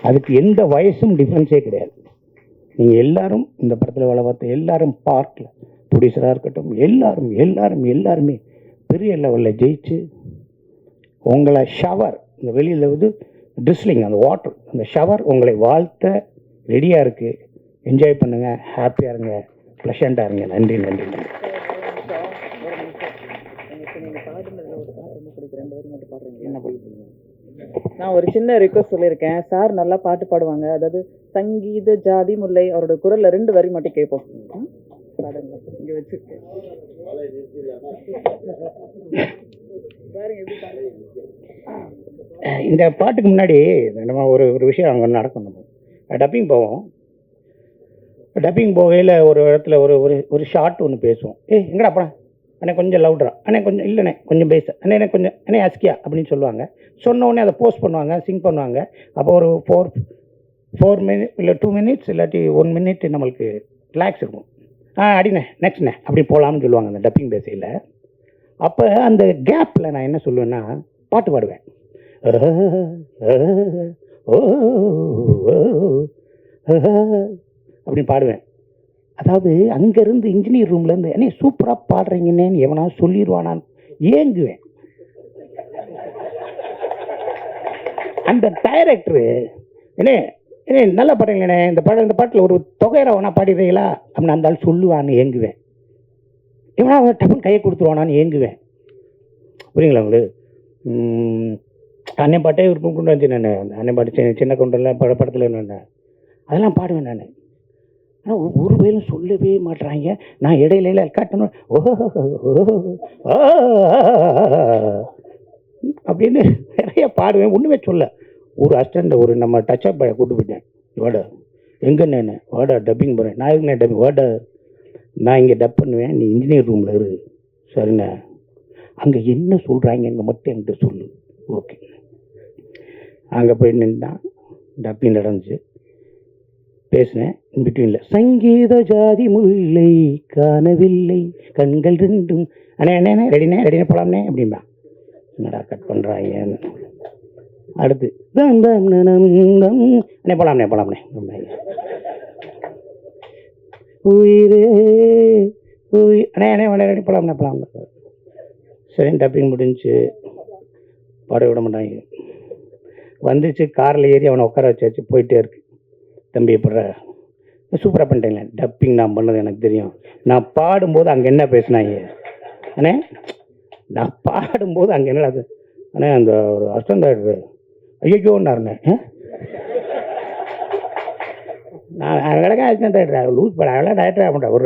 அதுக்கு எந்த வயசும் டிஃப்ரென்ஸே கிடையாது. நீங்கள் எல்லாரும் இந்த படத்தில் வேலை பார்த்த எல்லாரும் பார்க்கல, ப்ரொடியூசராக இருக்கட்டும், எல்லாரும் எல்லாரும் எல்லாருமே பெரிய லெவலில் ஜெயிச்சு உங்களை ஷவர், இந்த வெளியில் வந்து ட்ரிஸ்லிங், அந்த வாட்டர், அந்த ஷவர் உங்களை வாழ்த்த ரெடியாக இருக்குது. என்ஜாய் பண்ணுங்கள், ஹாப்பியாக இருங்க, ப்ளஷண்ட்டாக இருங்க. நன்றி நன்றி நன்றி. நான் ஒரு சின்ன ரிக்வஸ்ட் சொல்லியிருக்கேன். சார் நல்லா பாட்டு பாடுவாங்க, அதாவது சங்கீத ஜாதி முல்லை அவரோட குரல்ல 2 வரி மட்டும் கேட்போம். இங்க வச்சிருக்கேன். இந்த பாட்டுக்கு முன்னாடி நம்ம ஒரு விஷயம் அங்கே நடக்கும். நம்ம டப்பிங் போவோம். டப்பிங் போகையில் ஒரு இடத்துல ஒரு ஷார்ட் ஒன்று பேசுவோம். எங்கடா அப்பா அண்ணே கொஞ்சம் லவுட்ரா, அண்ணே கொஞ்சம் இல்லைண்ணே கொஞ்சம் பேச, அண்ணே கொஞ்சம் அண்ணே அஸ்கியா அப்படின்னு சொல்லுவாங்க. சொன்ன உடனே அதை போஸ்ட் பண்ணுவாங்க, சிங் பண்ணுவாங்க. அப்போ ஒரு 4 மினிட் இல்லை 2 மினிட்ஸ் இல்லாட்டி 1 மினிட் நம்மளுக்கு ரிலாக்ஸ் இருக்கும். அடிண்ணே நெக்ஸ்ட்ண்ணே அப்படி போகலாம்னு சொல்லுவாங்க அந்த டப்பிங் பேசையில். அப்போ அந்த கேப்பில் நான் என்ன சொல்லுவேன்னா பாட்டு பாடுவேன். அப்படின்னு பாடுவேன். அதாவது அங்கேருந்து இன்ஜினியர் ரூம்லேருந்து என்ன சூப்பராக பாடுறீங்கன்னு எவனா சொல்லிடுவானான்னு ஏங்குவேன். அந்த டைரக்டரு என்ன நல்லா பாடுறீங்கண்ணே, இந்த பாட்டில் ஒரு தொகையரை வேணா பாடிடுறீங்களா அப்படின்னு அந்த ஆள் சொல்லுவான்னு ஏங்குவேன். எவனா டப்புன்னு கையை கொடுத்துருவானான்னு ஏங்குவேன். புரியுங்களா உங்களுக்கு? அண்ணன் பாட்டே இருக்கும் கொண்டு வந்து நான் அண்ணன் பாட்டு சின்ன கொண்டெல்லாம் படத்தில் என்ன அதெல்லாம் பாடுவேன் நான். ஆனால் ஒரு வேலும் சொல்லவே மாட்டுறாங்க. நான் இடையில காட்டணும் அப்படின்னு நிறைய பாடுவேன். ஒன்றுமே சொல்ல. ஒரு அசிஸ்டண்ட் ஒரு நம்ம டச்சப் பாயை கூட்டு போயிட்டேன். வாடா எங்கன்னு வாடா டப்பிங் போகிறேன். நான் எதுக்குண்ணே டப்பிங் வாடா, நான் இங்கே டப் பண்ணுவேன், நீ இன்ஜினியர் ரூமில் இரு. சரிண்ணே, அங்கே என்ன சொல்கிறாங்க மட்டும் என்கிட்ட சொல்லு. ஓகே. அங்கே போய் நின்றான், டப்பிங் நடந்துச்சு, பேசினேன். பிட்வீனில் சங்கீத ஜாதி முல்லை காணவில்லை கண்கள் 2 அண்ணே அண்ணே ரெடினே போகலாம்னே அப்படின்பா. என்னடா கட் பண்ணுறாங்க. அடுத்து அண்ணே போகலாம்னே உயிரே அண்ணே ரெடி போகலாம்னே. சரி டப்பிங் முடிஞ்சு பாட விட மாட்டாங்க. வந்துச்சு, காரில் ஏறி அவனை உட்கார வச்சாச்சு, போயிட்டே இருக்கு. தம்பி எப்பட்ற சூப்பராக பண்ணிட்டேங்களே, டப்பிங் நான் பண்ணது எனக்கு தெரியும். நான் பாடும்போது அங்கே என்ன பேசினாங்க அண்ணே, நான் பாடும்போது அங்கே என்ன அது அண்ணே அந்த ஒரு அஸ்டண்ட் ஐயோன்னாருண்ணே. நான் அழகாக அசிஸ்டன்ட் டைரக்டர் லூஸ் பண்ண அழகாக டைரக்டர் ஆக மாட்டேன். ஒரு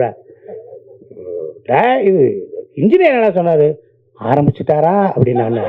இது இன்ஜினியர் என்ன சொன்னார், ஆரம்பிச்சுட்டாரா அப்படின்னு நான்